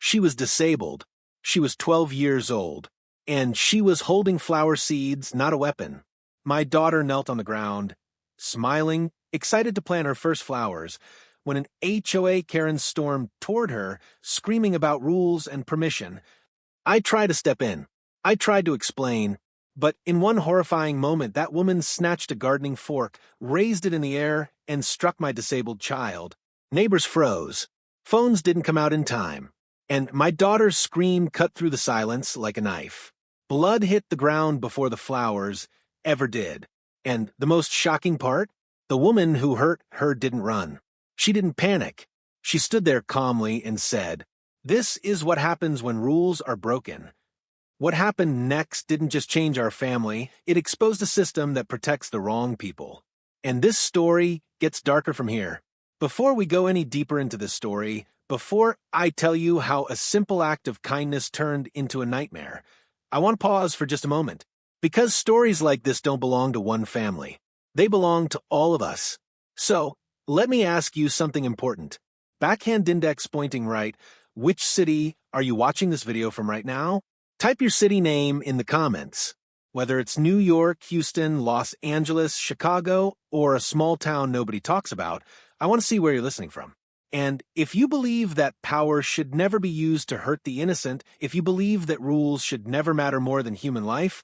She was disabled. She was 12 years old. And she was holding flower seeds, not a weapon. My daughter knelt on the ground, smiling, excited to plant her first flowers, when an HOA Karen stormed toward her, screaming about rules and permission. I tried to step in. I tried to explain. But in one horrifying moment, that woman snatched a gardening fork, raised it in the air, and struck my disabled child. Neighbors froze. Phones didn't come out in time. And my daughter's scream cut through the silence like a knife. Blood hit the ground before the flowers ever did. And the most shocking part? The woman who hurt her didn't run. She didn't panic. She stood there calmly and said, "This is what happens when rules are broken." What happened next didn't just change our family, it exposed a system that protects the wrong people. And this story gets darker from here. Before we go any deeper into this story, before I tell you how a simple act of kindness turned into a nightmare, I want to pause for just a moment. Because stories like this don't belong to one family. They belong to all of us. So, let me ask you something important. Backhand index pointing right, which city are you watching this video from right now? Type your city name in the comments. Whether it's New York, Houston, Los Angeles, Chicago, or a small town nobody talks about, I want to see where you're listening from. And if you believe that power should never be used to hurt the innocent, if you believe that rules should never matter more than human life,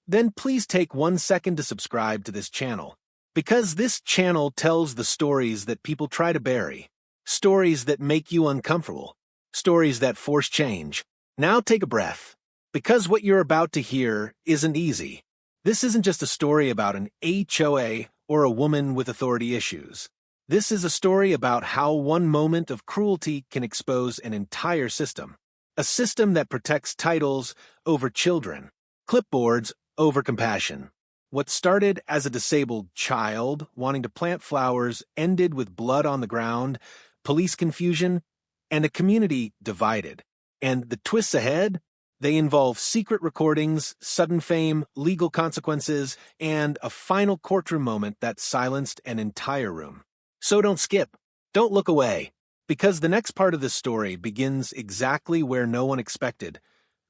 then please take 1 second to subscribe to this channel. Because this channel tells the stories that people try to bury. Stories that make you uncomfortable. Stories that force change. Now take a breath. Because what you're about to hear isn't easy. This isn't just a story about an HOA or a woman with authority issues. This is a story about how one moment of cruelty can expose an entire system. A system that protects titles over children, clipboards over compassion. What started as a disabled child wanting to plant flowers ended with blood on the ground, police confusion, and a community divided. And the twists ahead? They involve secret recordings, sudden fame, legal consequences, and a final courtroom moment that silenced an entire room. So don't skip. Don't look away. Because the next part of this story begins exactly where no one expected,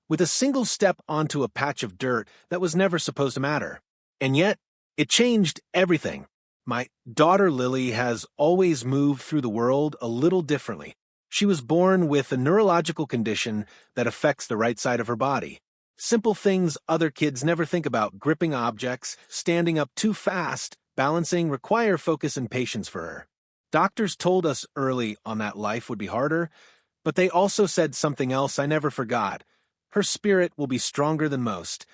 with a single step onto a patch of dirt that was never supposed to matter. And yet, it changed everything. My daughter Lily has always moved through the world a little differently. She was born with a neurological condition that affects the right side of her body. Simple things other kids never think about, gripping objects, standing up too fast, balancing, require focus and patience for her. Doctors told us early on that life would be harder, but they also said something else I never forgot. Her spirit will be stronger than most.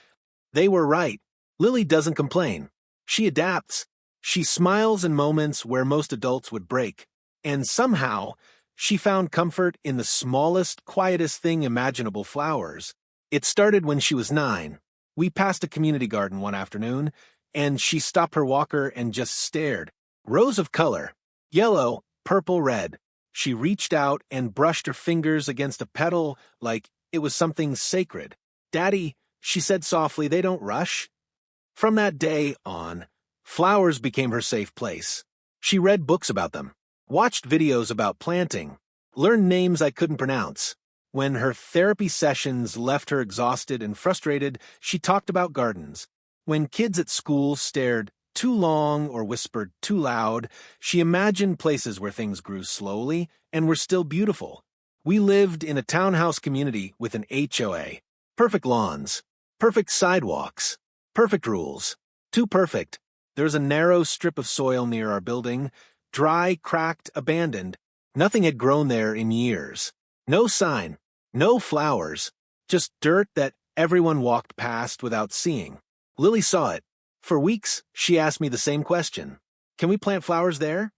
They were right. Lily doesn't complain. She adapts. She smiles in moments where most adults would break. And somehow, she found comfort in the smallest, quietest thing imaginable, flowers. It started when she was 9. We passed a community garden one afternoon, and she stopped her walker and just stared. Rows of color. Yellow, purple, red. She reached out and brushed her fingers against a petal like it was something sacred. "Daddy," she said softly, "they don't rush." From that day on, flowers became her safe place. She read books about them. Watched videos about planting, learned names I couldn't pronounce. When her therapy sessions left her exhausted and frustrated, she talked about gardens. When kids at school stared too long or whispered too loud, she imagined places where things grew slowly and were still beautiful. We lived in a townhouse community with an HOA. Perfect lawns, perfect sidewalks, perfect rules. Too perfect. There's a narrow strip of soil near our building, dry, cracked, abandoned. Nothing had grown there in years. No sign, no flowers, just dirt that everyone walked past without seeing. Lily saw it. For weeks, she asked me the same question. "Can we plant flowers there?"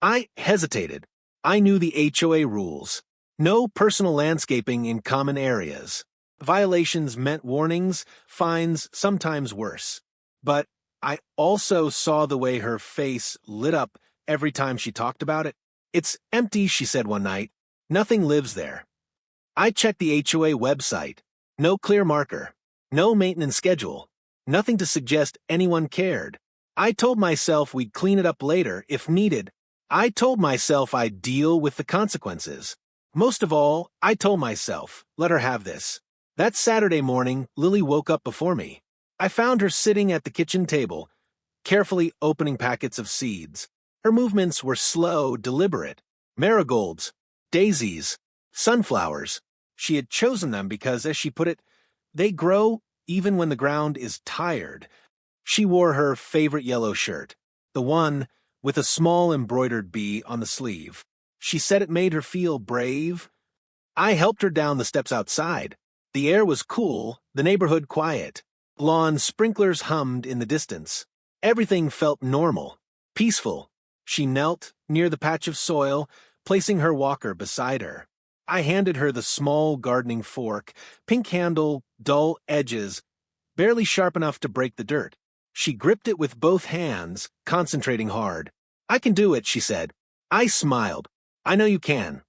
I hesitated. I knew the HOA rules. No personal landscaping in common areas. Violations meant warnings, fines, sometimes worse. But I also saw the way her face lit up every time she talked about it. "It's empty," she said one night. "Nothing lives there." I checked the HOA website. No clear marker. No maintenance schedule. Nothing to suggest anyone cared. I told myself we'd clean it up later if needed. I told myself I'd deal with the consequences. Most of all, I told myself, let her have this. That Saturday morning, Lily woke up before me. I found her sitting at the kitchen table, carefully opening packets of seeds. Her movements were slow, deliberate. Marigolds, daisies, sunflowers. She had chosen them because, as she put it, they grow even when the ground is tired. She wore her favorite yellow shirt, the one with a small embroidered bee on the sleeve. She said it made her feel brave. I helped her down the steps outside. The air was cool, the neighborhood quiet. Lawn sprinklers hummed in the distance. Everything felt normal, peaceful. She knelt near the patch of soil, placing her walker beside her. I handed her the small gardening fork, pink handle, dull edges, barely sharp enough to break the dirt. She gripped it with both hands, concentrating hard. I can do it, she said. I smiled. I know you can.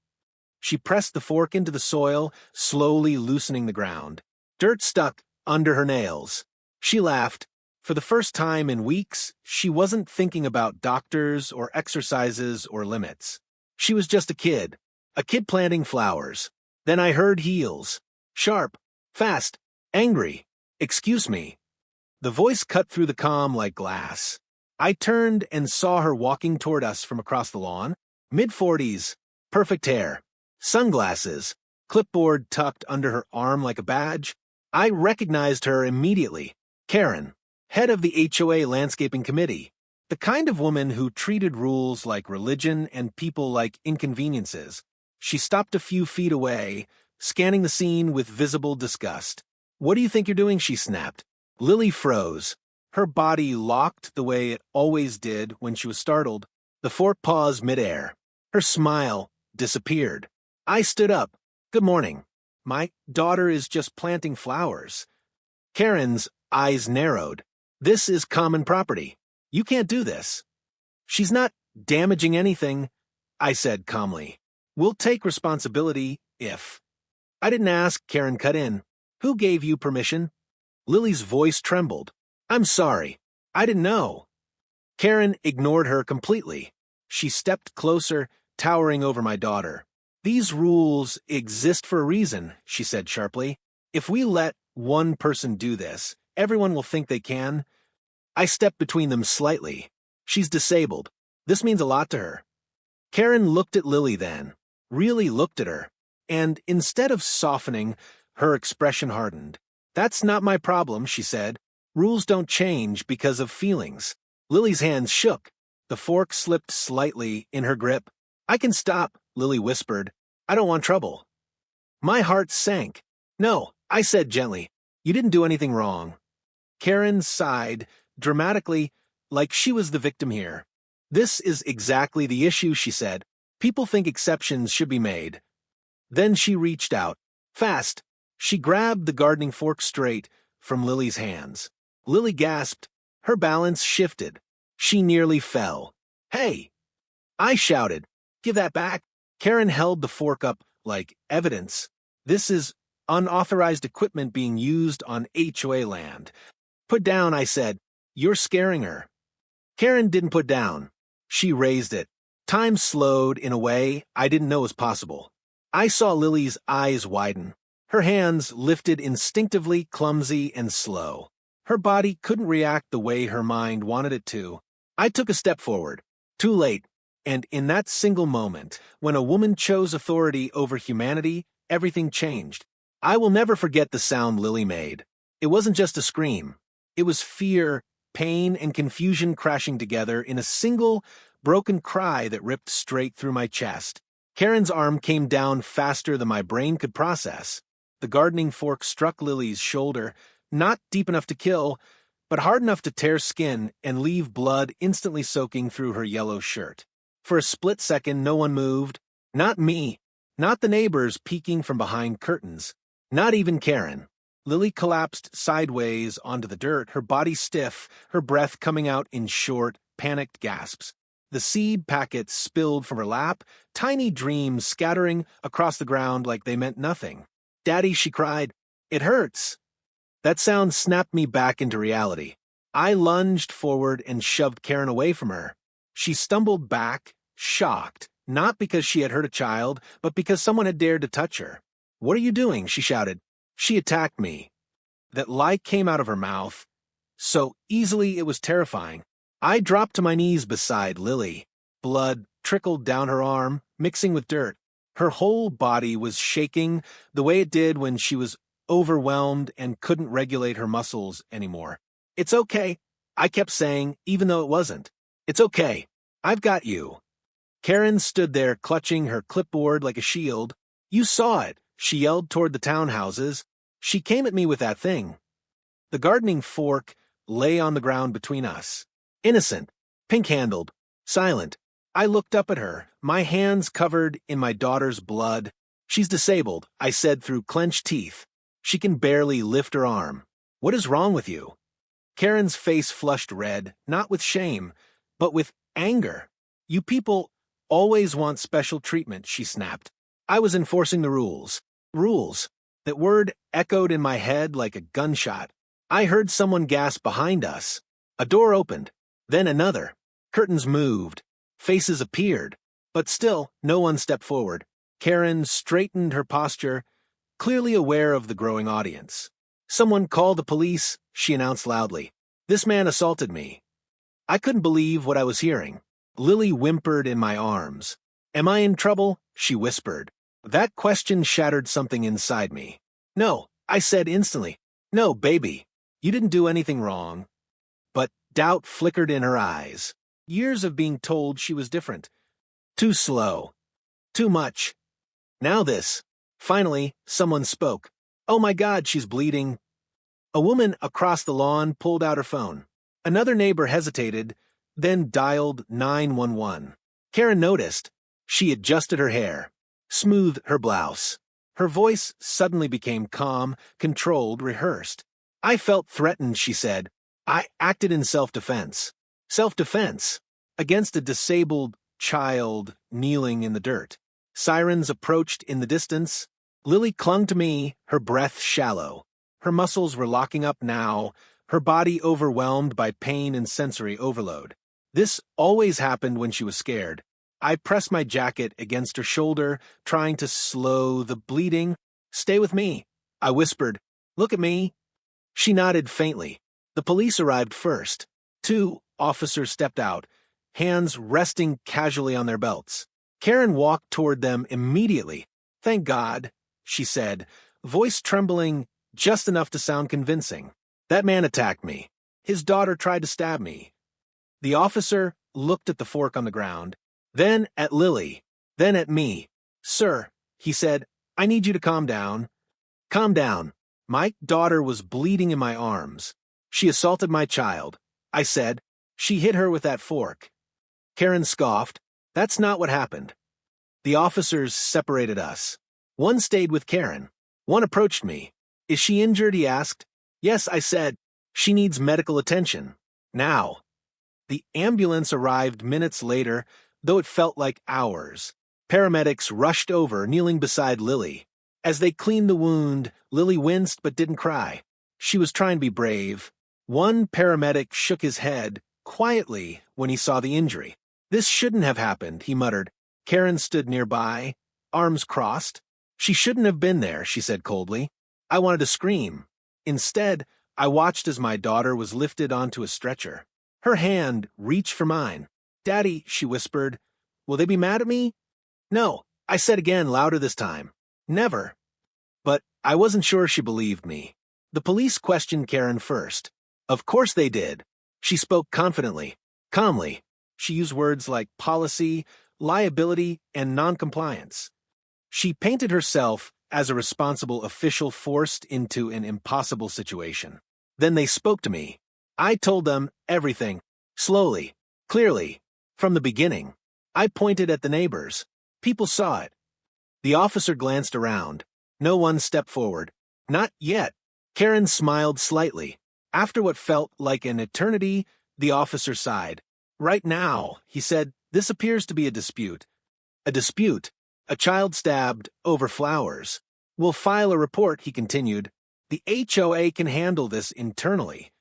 She pressed the fork into the soil, slowly loosening the ground. Dirt stuck under her nails. She laughed. For the first time in weeks, she wasn't thinking about doctors or exercises or limits. She was just a kid planting flowers. Then I heard heels. Sharp, fast, angry. Excuse me. The voice cut through the calm like glass. I turned and saw her walking toward us from across the lawn. Mid-40s, perfect hair, sunglasses, clipboard tucked under her arm like a badge. I recognized her immediately. Karen, head of the HOA landscaping committee. The kind of woman who treated rules like religion and people like inconveniences. She stopped a few feet away, scanning the scene with visible disgust. What do you think you're doing? She snapped. Lily froze. Her body locked the way it always did when she was startled. The fork paused midair. Her smile disappeared. I stood up. Good morning. My daughter is just planting flowers. Karen's eyes narrowed. This is common property. You can't do this. She's not damaging anything, I said calmly. We'll take responsibility if. I didn't ask, Karen cut in. Who gave you permission? Lily's voice trembled. I'm sorry. I didn't know. Karen ignored her completely. She stepped closer, towering over my daughter. These rules exist for a reason, she said sharply. If we let one person do this, everyone will think they can. I stepped between them slightly. She's disabled. This means a lot to her. Karen looked at Lily then, really looked at her, and instead of softening, her expression hardened. That's not my problem, she said. Rules don't change because of feelings. Lily's hands shook. The fork slipped slightly in her grip. I can stop, Lily whispered. I don't want trouble. My heart sank. No, I said gently. You didn't do anything wrong. Karen sighed, dramatically, like she was the victim here. This is exactly the issue, she said. People think exceptions should be made. Then she reached out. Fast. She grabbed the gardening fork straight from Lily's hands. Lily gasped. Her balance shifted. She nearly fell. Hey! I shouted. Give that back. Karen held the fork up like evidence. This is unauthorized equipment being used on HOA land. Put down, I said. You're scaring her. Karen didn't put down. She raised it. Time slowed in a way I didn't know was possible. I saw Lily's eyes widen. Her hands lifted instinctively, clumsy and slow. Her body couldn't react the way her mind wanted it to. I took a step forward. Too late. And in that single moment, when a woman chose authority over humanity, everything changed. I will never forget the sound Lily made. It wasn't just a scream. It was fear, pain, and confusion crashing together in a single, broken cry that ripped straight through my chest. Karen's arm came down faster than my brain could process. The gardening fork struck Lily's shoulder, not deep enough to kill, but hard enough to tear skin and leave blood instantly soaking through her yellow shirt. For a split second, no one moved. Not me. Not the neighbors peeking from behind curtains. Not even Karen. Lily collapsed sideways onto the dirt, her body stiff, her breath coming out in short, panicked gasps. The seed packets spilled from her lap, tiny dreams scattering across the ground like they meant nothing. Daddy, she cried. It hurts. That sound snapped me back into reality. I lunged forward and shoved Karen away from her. She stumbled back, shocked, Not because she had hurt a child, but because someone had dared to touch her. "What are you doing?" she shouted. "She attacked me." That lie came out of her mouth so easily it was terrifying. I dropped to my knees beside Lily. Blood trickled down her arm, mixing with dirt. Her whole body was shaking the way it did when she was overwhelmed and couldn't regulate her muscles anymore. "It's okay," I kept saying, even though it wasn't. "It's okay. I've got you." Karen stood there clutching her clipboard like a shield. "You saw it," she yelled toward the townhouses. She came at me with that thing. The gardening fork lay on the ground between us. Innocent, pink-handled, silent. I looked up at her, my hands covered in my daughter's blood. "She's disabled," I said through clenched teeth. "She can barely lift her arm. What is wrong with you?" Karen's face flushed red, not with shame, but with anger. "You people always want special treatment," she snapped. I was enforcing the rules. Rules. That word echoed in my head like a gunshot. I heard someone gasp behind us. A door opened. Then another. Curtains moved. Faces appeared. But still, no one stepped forward. Karen straightened her posture, clearly aware of the growing audience. "Someone call the police," she announced loudly. "This man assaulted me." I couldn't believe what I was hearing. Lily whimpered in my arms. "Am I in trouble?" she whispered. That question shattered something inside me. "No," I said instantly. "No, baby. You didn't do anything wrong." But doubt flickered in her eyes. Years of being told she was different. Too slow. Too much. Now this. Finally, someone spoke. "Oh my God, she's bleeding." A woman across the lawn pulled out her phone. Another neighbor hesitated, then dialed 911. Karen noticed. She adjusted her hair, smoothed her blouse. Her voice suddenly became calm, controlled, rehearsed. "I felt threatened," she said. "I acted in self-defense." Self-defense. Against a disabled child kneeling in the dirt. Sirens approached in the distance. Lily clung to me, her breath shallow. Her muscles were locking up now, her body overwhelmed by pain and sensory overload. This always happened when she was scared. I pressed my jacket against her shoulder, trying to slow the bleeding. "Stay with me," I whispered. "Look at me." She nodded faintly. The police arrived first. 2 officers stepped out, hands resting casually on their belts. Karen walked toward them immediately. "Thank God," she said, voice trembling just enough to sound convincing. "That man attacked me. His daughter tried to stab me." The officer looked at the fork on the ground, then at Lily, then at me. "Sir," he said, "I need you to calm down." Calm down. My daughter was bleeding in my arms. "She assaulted my child," I said. "She hit her with that fork." Karen scoffed. "That's not what happened." The officers separated us. One stayed with Karen. One approached me. "Is she injured?" he asked. "Yes," I said. "She needs medical attention. Now." The ambulance arrived minutes later, though it felt like hours. Paramedics rushed over, kneeling beside Lily. As they cleaned the wound, Lily winced but didn't cry. She was trying to be brave. One paramedic shook his head, quietly, when he saw the injury. "This shouldn't have happened," he muttered. Karen stood nearby, arms crossed. "She shouldn't have been there," she said coldly. I wanted to scream. Instead, I watched as my daughter was lifted onto a stretcher. Her hand reached for mine. "Daddy," she whispered, "will they be mad at me?" "No," I said again, louder this time. "Never." But I wasn't sure she believed me. The police questioned Karen first. Of course they did. She spoke confidently, calmly. She used words like policy, liability, and noncompliance. She painted herself as a responsible official forced into an impossible situation. Then they spoke to me. I told them everything, slowly, clearly, from the beginning. I pointed at the neighbors. People saw it. The officer glanced around. No one stepped forward. Not yet. Karen smiled slightly. After what felt like an eternity, the officer sighed. "Right now," he said, "this appears to be a dispute." "A dispute? A child stabbed over flowers. We'll file a report," he continued. "The HOA can handle this internally."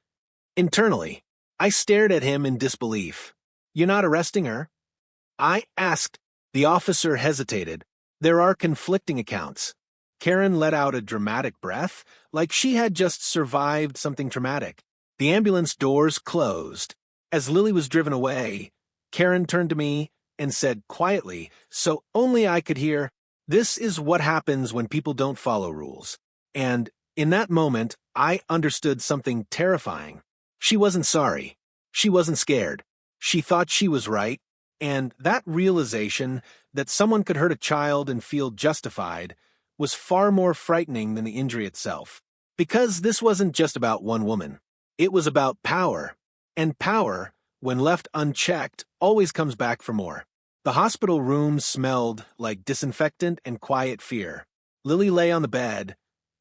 Internally. I stared at him in disbelief. "You're not arresting her?" I asked. The officer hesitated. There are conflicting accounts. Karen let out a dramatic breath, like she had just survived something traumatic. The ambulance doors closed. As Lily was driven away, Karen turned to me and said quietly, so only I could hear, "This is what happens when people don't follow rules." And in that moment, I understood something terrifying. She wasn't sorry. She wasn't scared. She thought she was right, and that realization that someone could hurt a child and feel justified was far more frightening than the injury itself. Because this wasn't just about one woman. It was about power. And power, when left unchecked, always comes back for more. The hospital room smelled like disinfectant and quiet fear. Lily lay on the bed,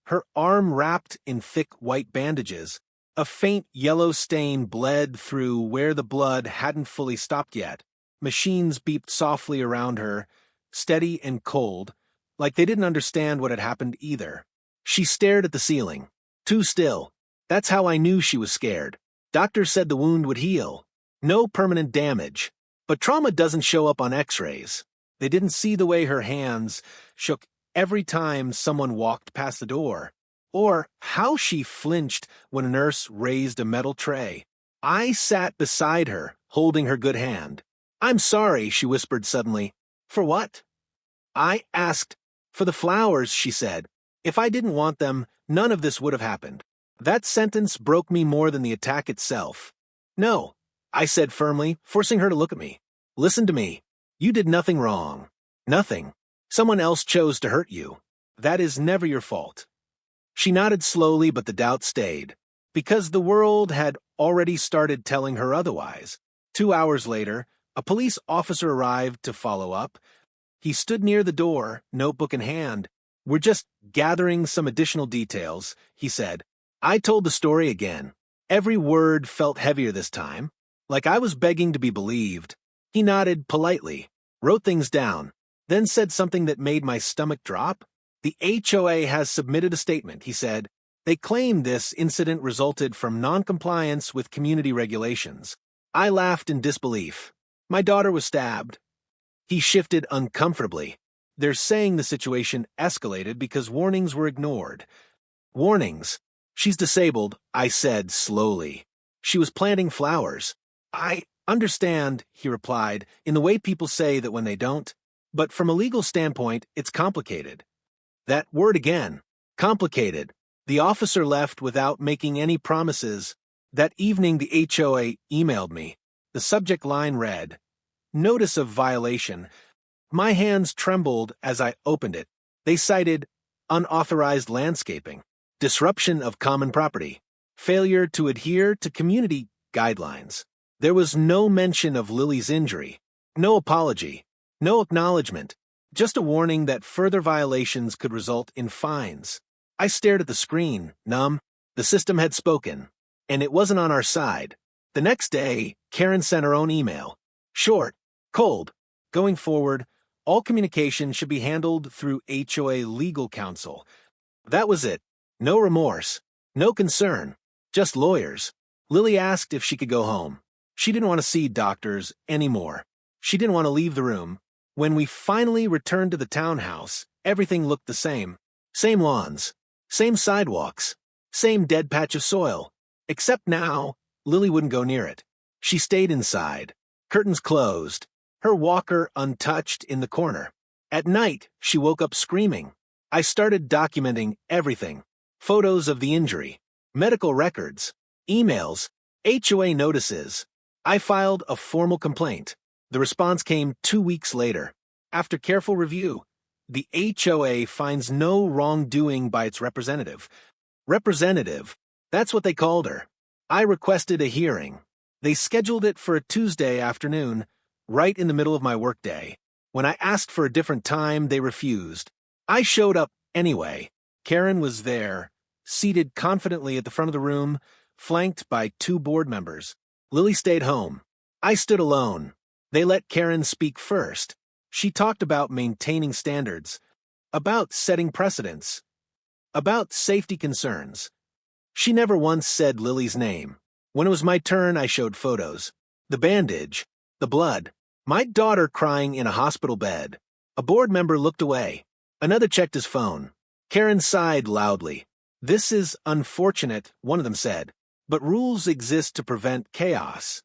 her arm wrapped in thick white bandages. A faint yellow stain bled through where the blood hadn't fully stopped yet. Machines beeped softly around her, steady and cold, like they didn't understand what had happened either. She stared at the ceiling. Too still. That's how I knew she was scared. Doctors said the wound would heal. No permanent damage. But trauma doesn't show up on x-rays. They didn't see the way her hands shook every time someone walked past the door, or how she flinched when a nurse raised a metal tray. I sat beside her, holding her good hand. "I'm sorry," she whispered suddenly. "For what?" I asked. "For the flowers," she said. "If I didn't want them, none of this would have happened." That sentence broke me more than the attack itself. "No," I said firmly, forcing her to look at me. "Listen to me. You did nothing wrong. Nothing. Someone else chose to hurt you. That is never your fault." She nodded slowly, but the doubt stayed, because the world had already started telling her otherwise. 2 hours later, a police officer arrived to follow up. He stood near the door, notebook in hand. "We're just gathering some additional details," he said. I told the story again. Every word felt heavier this time, like I was begging to be believed. He nodded politely, wrote things down, then said something that made my stomach drop. "The HOA has submitted a statement," he said. "They claim this incident resulted from non-compliance with community regulations." I laughed in disbelief. "My daughter was stabbed." He shifted uncomfortably. "They're saying the situation escalated because warnings were ignored." "Warnings? She's disabled," I said slowly. "She was planting flowers." "I understand," he replied, in the way people say that when they don't. "But from a legal standpoint, it's complicated." That word again. Complicated. The officer left without making any promises. That evening the HOA emailed me. The subject line read, "Notice of violation." My hands trembled as I opened it. They cited unauthorized landscaping, disruption of common property, failure to adhere to community guidelines. There was no mention of Lily's injury, no apology, no acknowledgement, just a warning that further violations could result in fines. I stared at the screen, numb. The system had spoken, and it wasn't on our side. The next day, Karen sent her own email. Short, cold. Going forward, all communication should be handled through HOA legal counsel. That was it. No remorse, no concern, just lawyers. Lily asked if she could go home. She didn't want to see doctors anymore. She didn't want to leave the room. When we finally returned to the townhouse, everything looked the same. Same lawns, same sidewalks, same dead patch of soil. Except now, Lily wouldn't go near it. She stayed inside, curtains closed, her walker untouched in the corner. At night, she woke up screaming. I started documenting everything. Photos of the injury, medical records, emails, HOA notices. I filed a formal complaint. The response came 2 weeks later. After careful review, the HOA finds no wrongdoing by its representative. Representative, that's what they called her. I requested a hearing. They scheduled it for a Tuesday afternoon, right in the middle of my workday. When I asked for a different time, they refused. I showed up anyway. Karen was there, seated confidently at the front of the room, flanked by 2 board members. Lily stayed home. I stood alone. They let Karen speak first. She talked about maintaining standards, about setting precedents, about safety concerns. She never once said Lily's name. When it was my turn, I showed photos. The bandage, the blood, My daughter crying in a hospital bed. A board member looked away. Another checked his phone. Karen sighed loudly. This is unfortunate, one of them said, but rules exist to prevent chaos.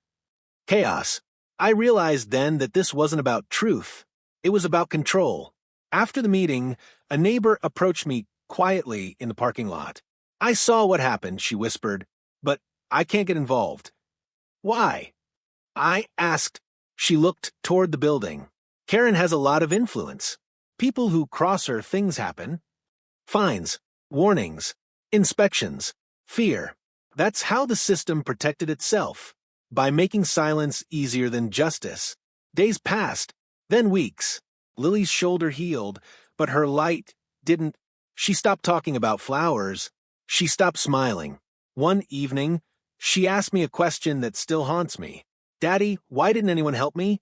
Chaos. I realized then that this wasn't about truth. It was about control. After the meeting, a neighbor approached me quietly in the parking lot. I saw what happened, she whispered, but I can't get involved. Why? I asked. She looked toward the building. Karen has a lot of influence. People who cross her, things happen. Fines, warnings, inspections, fear. That's how the system protected itself, by making silence easier than justice. Days passed, then weeks. Lily's shoulder healed, but her light didn't. She stopped talking about flowers. She stopped smiling. One evening, she asked me a question that still haunts me. Daddy, why didn't anyone help me?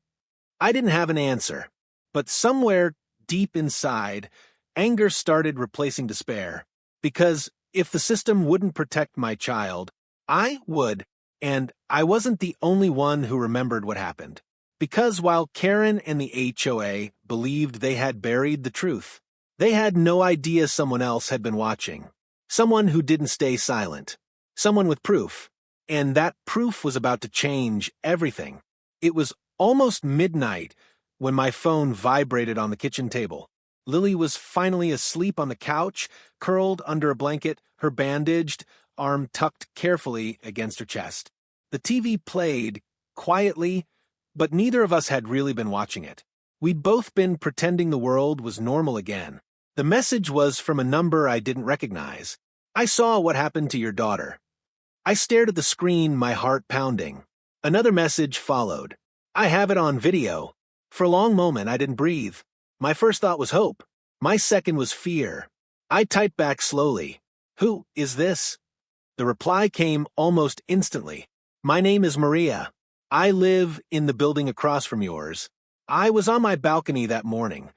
I didn't have an answer. But somewhere deep inside, anger started replacing despair. Because if the system wouldn't protect my child, I would, and I wasn't the only one who remembered what happened. Because while Karen and the HOA believed they had buried the truth, they had no idea someone else had been watching. Someone who didn't stay silent. Someone with proof. And that proof was about to change everything. It was almost midnight when my phone vibrated on the kitchen table. Lily was finally asleep on the couch, curled under a blanket, her bandaged arm tucked carefully against her chest. The TV played, quietly, but neither of us had really been watching it. We'd both been pretending the world was normal again. The message was from a number I didn't recognize. I saw what happened to your daughter. I stared at the screen, my heart pounding. Another message followed. I have it on video. For a long moment, I didn't breathe. My first thought was hope. My second was fear. I typed back slowly. Who is this? The reply came almost instantly. My name is Maria. I live in the building across from yours. I was on my balcony that morning.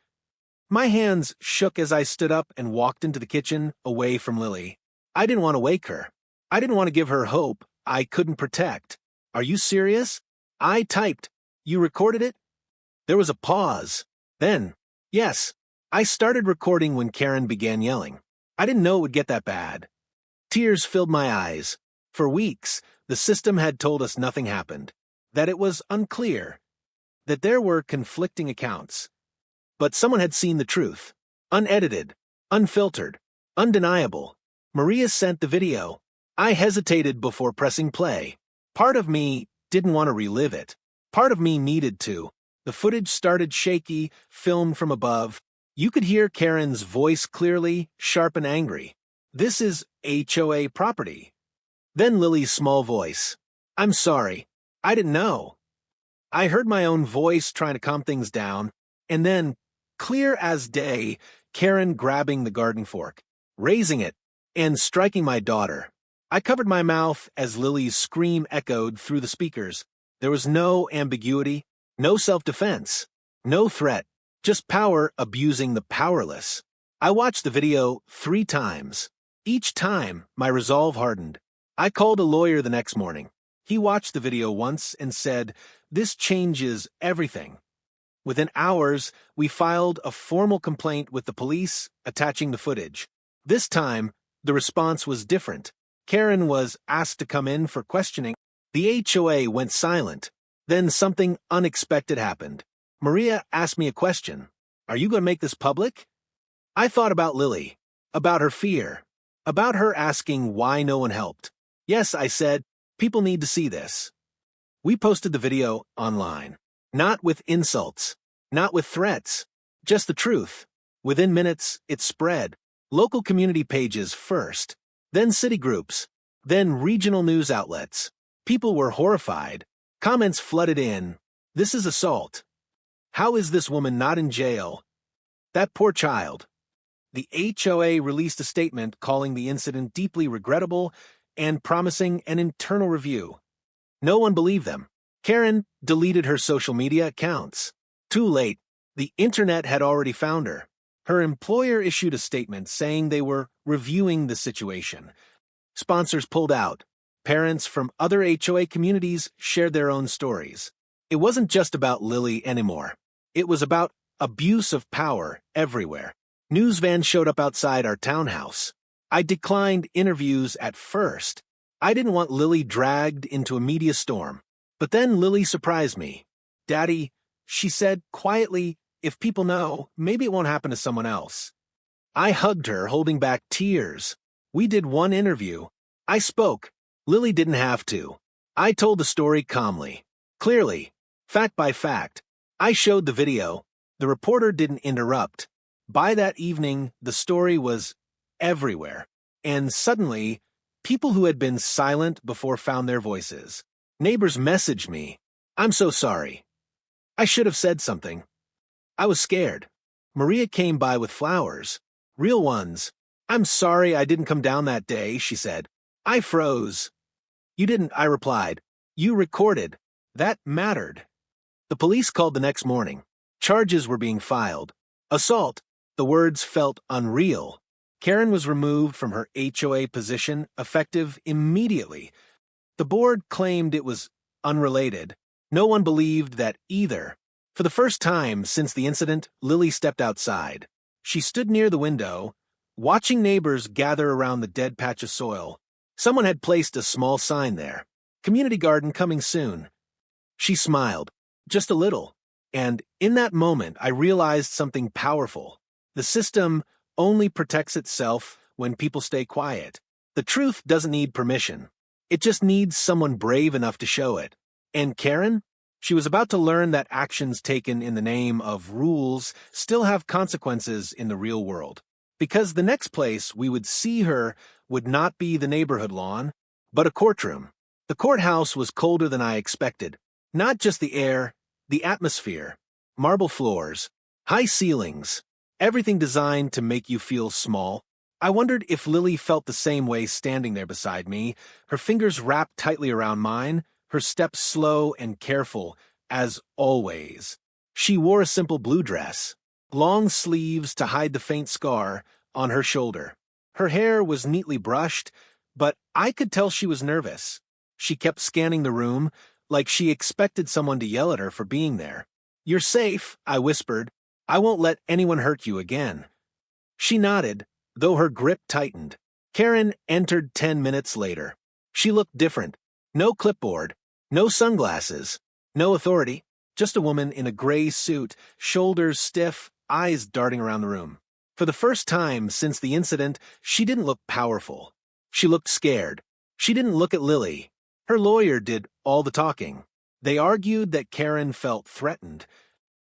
My hands shook as I stood up and walked into the kitchen, away from Lily. I didn't want to wake her. I didn't want to give her hope I couldn't protect. Are you serious? I typed. You recorded it? There was a pause. Then, yes, I started recording when Karen began yelling. I didn't know it would get that bad. Tears filled my eyes. For weeks, the system had told us nothing happened, that it was unclear, that there were conflicting accounts. But someone had seen the truth. Unedited, unfiltered, undeniable. Maria sent the video. I hesitated before pressing play. Part of me didn't want to relive it. Part of me needed to. The footage started shaky, filmed from above. You could hear Karen's voice clearly, sharp and angry. This is HOA property. Then Lily's small voice. I'm sorry. I didn't know. I heard my own voice trying to calm things down, and then, clear as day, Karen grabbing the garden fork, raising it, and striking my daughter. I covered my mouth as Lily's scream echoed through the speakers. There was no ambiguity, no self-defense, no threat, just power abusing the powerless. I watched the video 3 times. Each time, my resolve hardened. I called a lawyer the next morning. He watched the video once and said, "This changes everything." Within hours, we filed a formal complaint with the police, attaching the footage. This time, the response was different. Karen was asked to come in for questioning. The HOA went silent. Then something unexpected happened. Maria asked me a question. Are you going to make this public? I thought about Lily, about her fear, about her asking why no one helped. Yes, I said, people need to see this. We posted the video online. Not with insults, not with threats, just the truth. Within minutes, it spread. Local community pages first, then city groups, then regional news outlets. People were horrified. Comments flooded in. This is assault. How is this woman not in jail? That poor child. The HOA released a statement calling the incident deeply regrettable and promising an internal review. No one believed them. Karen deleted her social media accounts. Too late. The internet had already found her. Her employer issued a statement saying they were reviewing the situation. Sponsors pulled out. Parents from other HOA communities shared their own stories. It wasn't just about Lily anymore. It was about abuse of power everywhere. News vans showed up outside our townhouse. I declined interviews at first. I didn't want Lily dragged into a media storm. But then Lily surprised me. "Daddy," she said quietly, "if people know, maybe it won't happen to someone else." I hugged her, holding back tears. We did one interview. I spoke. Lily didn't have to. I told the story calmly, clearly, fact by fact. I showed the video. The reporter didn't interrupt. By that evening, the story was everywhere. And suddenly, people who had been silent before found their voices. Neighbors messaged me. "I'm so sorry. I should have said something. I was scared." Maria came by with flowers. Real ones. "I'm sorry I didn't come down that day," she said. "I froze." "You didn't," I replied. "You recorded. That mattered." The police called the next morning. Charges were being filed. Assault. The words felt unreal. Karen was removed from her HOA position, effective immediately. The board claimed it was unrelated. No one believed that either. For the first time since the incident, Lily stepped outside. She stood near the window, watching neighbors gather around the dead patch of soil. Someone had placed a small sign there. "Community garden coming soon." She smiled, just a little, and in that moment I realized something powerful. The system only protects itself when people stay quiet. The truth doesn't need permission. It just needs someone brave enough to show it. And Karen? She was about to learn that actions taken in the name of rules still have consequences in the real world. Because the next place we would see her would not be the neighborhood lawn, but a courtroom. The courthouse was colder than I expected. Not just the air, the atmosphere. Marble floors, high ceilings, everything designed to make you feel small. I wondered if Lily felt the same way standing there beside me, her fingers wrapped tightly around mine, her steps slow and careful, as always. She wore a simple blue dress, long sleeves to hide the faint scar on her shoulder. Her hair was neatly brushed, but I could tell she was nervous. She kept scanning the room, like she expected someone to yell at her for being there. "You're safe," I whispered. "I won't let anyone hurt you again." She nodded, though her grip tightened. Karen entered 10 minutes later. She looked different. No clipboard, no sunglasses, no authority. Just a woman in a gray suit, shoulders stiff, eyes darting around the room. For the first time since the incident, she didn't look powerful. She looked scared. She didn't look at Lily. Her lawyer did all the talking. They argued that Karen felt threatened,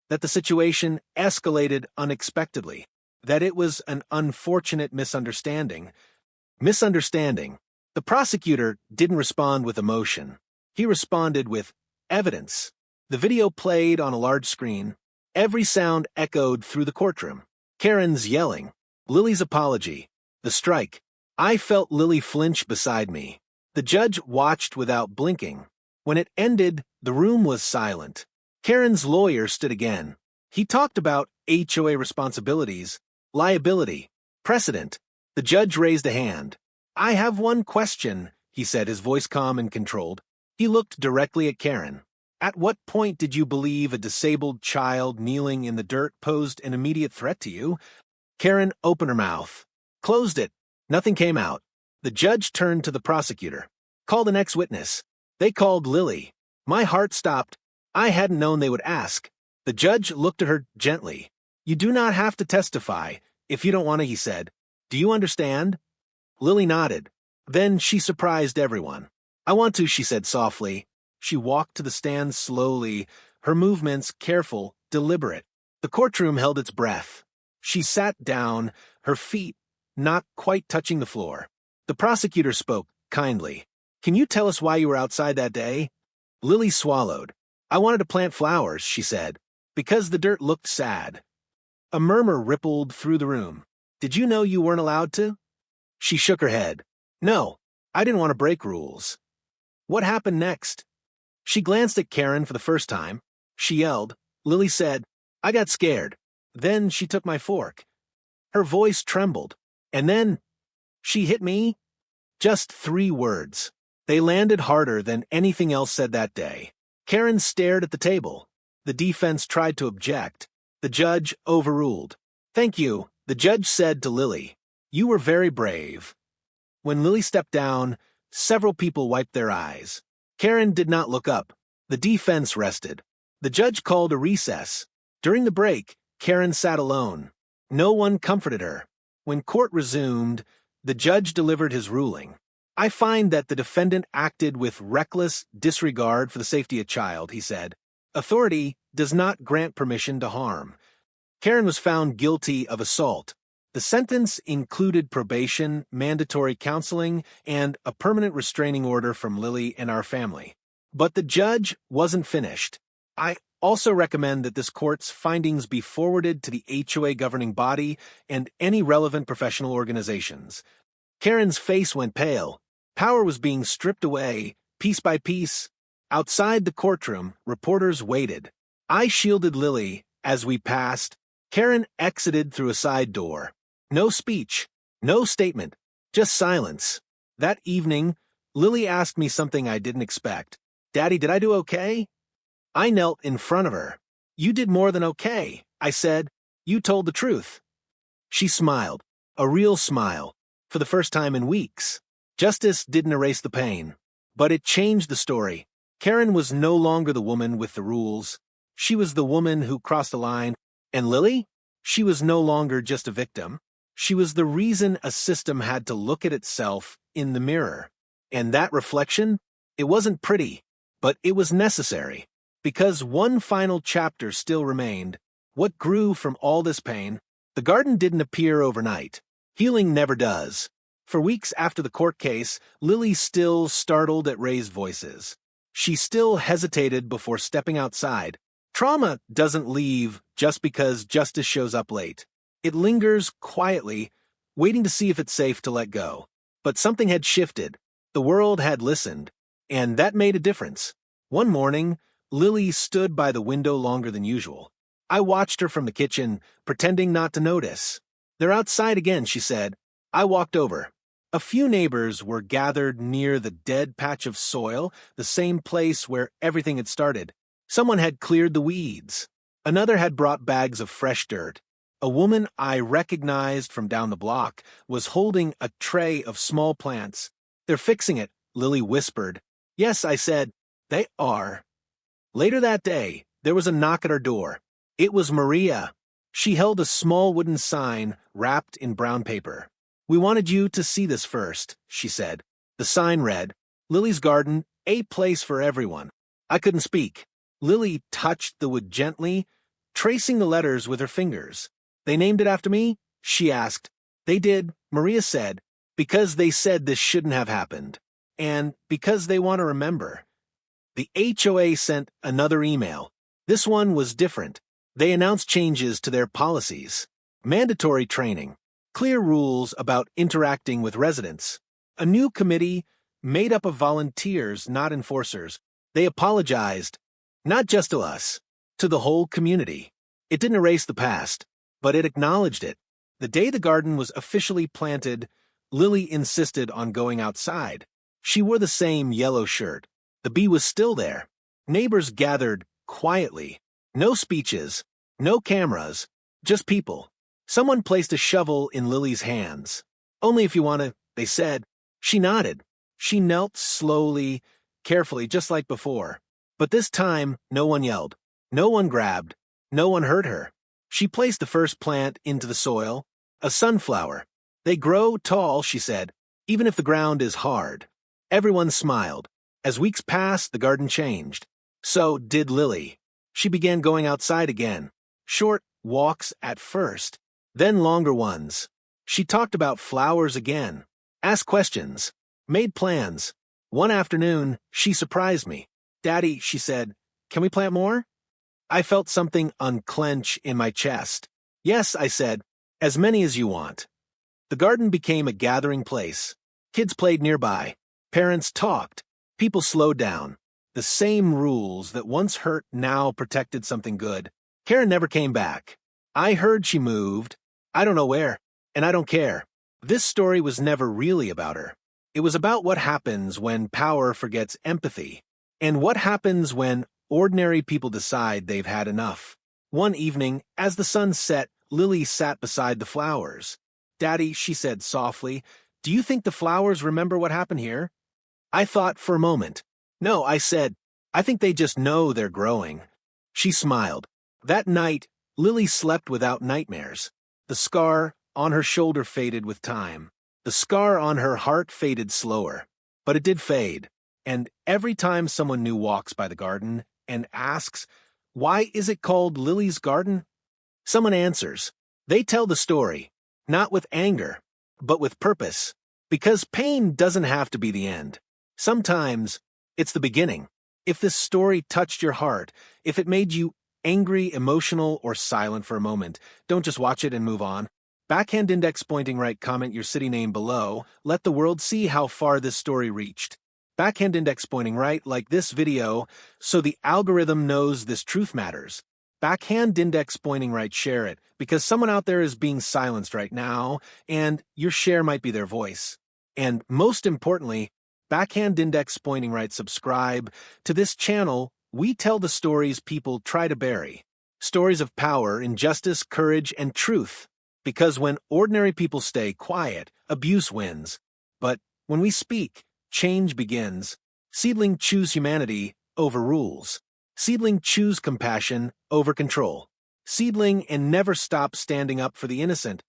that the situation escalated unexpectedly, that it was an unfortunate misunderstanding. Misunderstanding. The prosecutor didn't respond with emotion. He responded with evidence. The video played on a large screen. Every sound echoed through the courtroom. Karen's yelling, Lily's apology, the strike. I felt Lily flinch beside me. The judge watched without blinking. When it ended, the room was silent. Karen's lawyer stood again. He talked about HOA responsibilities, liability, precedent. The judge raised a hand. "I have one question," he said, his voice calm and controlled. He looked directly at Karen. "At what point did you believe a disabled child kneeling in the dirt posed an immediate threat to you?" Karen opened her mouth, closed it. Nothing came out. The judge turned to the prosecutor. "Call the next witness." They called Lily. My heart stopped. I hadn't known they would ask. The judge looked at her gently. "You do not have to testify, if you don't want to," he said. "Do you understand?" Lily nodded. Then she surprised everyone. "I want to," she said softly. She walked to the stand slowly, her movements careful, deliberate. The courtroom held its breath. She sat down, her feet not quite touching the floor. The prosecutor spoke kindly. "Can you tell us why you were outside that day?" Lily swallowed. "I wanted to plant flowers," she said, "because the dirt looked sad." A murmur rippled through the room. "Did you know you weren't allowed to?" She shook her head. "No, I didn't want to break rules." "What happened next?" She glanced at Karen for the first time. She yelled. Lily said, "I got scared." Then she took my fork. Her voice trembled. And then, "She hit me." Just 3 words. They landed harder than anything else said that day. Karen stared at the table. The defense tried to object. The judge overruled. "Thank you," the judge said to Lily. "You were very brave." When Lily stepped down, several people wiped their eyes. Karen did not look up. The defense rested. The judge called a recess. During the break, Karen sat alone. No one comforted her. When court resumed, the judge delivered his ruling. "I find that the defendant acted with reckless disregard for the safety of a child," he said. "Authority does not grant permission to harm." Karen was found guilty of assault. The sentence included probation, mandatory counseling, and a permanent restraining order from Lily and our family. But the judge wasn't finished. "I also recommend that this court's findings be forwarded to the HOA governing body and any relevant professional organizations." Karen's face went pale. Power was being stripped away, piece by piece. Outside the courtroom, reporters waited. I shielded Lily as we passed. Karen exited through a side door. No speech, no statement, just silence. That evening, Lily asked me something I didn't expect. "Daddy, did I do okay?" I knelt in front of her. "You did more than okay," I said. "You told the truth." She smiled, a real smile, for the first time in weeks. Justice didn't erase the pain, but it changed the story. Karen was no longer the woman with the rules. She was the woman who crossed the line. And Lily? She was no longer just a victim. She was the reason a system had to look at itself in the mirror. And that reflection? It wasn't pretty, but it was necessary. Because one final chapter still remained. What grew from all this pain? The garden didn't appear overnight. Healing never does. For weeks after the court case, Lily still startled at raised voices. She still hesitated before stepping outside. Trauma doesn't leave just because justice shows up late. It lingers quietly, waiting to see if it's safe to let go. But something had shifted. The world had listened, and that made a difference. One morning, Lily stood by the window longer than usual. I watched her from the kitchen, pretending not to notice. "They're outside again," she said. I walked over. A few neighbors were gathered near the dead patch of soil, the same place where everything had started. Someone had cleared the weeds. Another had brought bags of fresh dirt. A woman I recognized from down the block was holding a tray of small plants. "They're fixing it," Lily whispered. "Yes," I said. "They are." Later that day, there was a knock at our door. It was Maria. She held a small wooden sign wrapped in brown paper. "We wanted you to see this first," she said. The sign read, "Lily's Garden, a place for everyone." I couldn't speak. Lily touched the wood gently, tracing the letters with her fingers. "They named it after me?" she asked. "They did," Maria said, "because they said this shouldn't have happened. And because they want to remember." The HOA sent another email. This one was different. They announced changes to their policies. Mandatory training. Clear rules about interacting with residents. A new committee made up of volunteers, not enforcers. They apologized, not just to us, to the whole community. It didn't erase the past, but it acknowledged it. The day the garden was officially planted, Lily insisted on going outside. She wore the same yellow shirt. The bee was still there. Neighbors gathered quietly. No speeches, no cameras, just people. Someone placed a shovel in Lily's hands. "Only if you want to," they said. She nodded. She knelt slowly, carefully, just like before. But this time, no one yelled. No one grabbed. No one hurt her. She placed the first plant into the soil. A sunflower. "They grow tall," she said, "even if the ground is hard." Everyone smiled. As weeks passed, the garden changed. So did Lily. She began going outside again. Short walks at first, then longer ones. She talked about flowers again, asked questions, made plans. One afternoon, she surprised me. "Daddy," she said, "can we plant more?" I felt something unclench in my chest. "Yes," I said, "as many as you want." The garden became a gathering place. Kids played nearby. Parents talked. People slowed down. The same rules that once hurt now protected something good. Karen never came back. I heard she moved. I don't know where, and I don't care. This story was never really about her. It was about what happens when power forgets empathy, and what happens when ordinary people decide they've had enough. One evening, as the sun set, Lily sat beside the flowers. "Daddy," she said softly, "do you think the flowers remember what happened here?" I thought for a moment. "No," I said, "I think they just know they're growing." She smiled. That night, Lily slept without nightmares. The scar on her shoulder faded with time. The scar on her heart faded slower. But it did fade. And every time someone new walks by the garden and asks, "Why is it called Lily's Garden?" someone answers. They tell the story, not with anger, but with purpose. Because pain doesn't have to be the end. Sometimes it's the beginning. If this story touched your heart, if it made you angry, emotional, or silent for a moment, don't just watch it and move on. Backhand index pointing right, comment your city name below. Let the world see how far this story reached. Backhand index pointing right, like this video, so the algorithm knows this truth matters. Backhand index pointing right, share it, because someone out there is being silenced right now, and your share might be their voice. And most importantly, backhand index pointing right, subscribe to this channel. We tell the stories people try to bury. Stories of power, injustice, courage, and truth. Because when ordinary people stay quiet, abuse wins. But when we speak, change begins. Seedling choose humanity over rules. Seedling choose compassion over control. Seedling and never stop standing up for the innocent.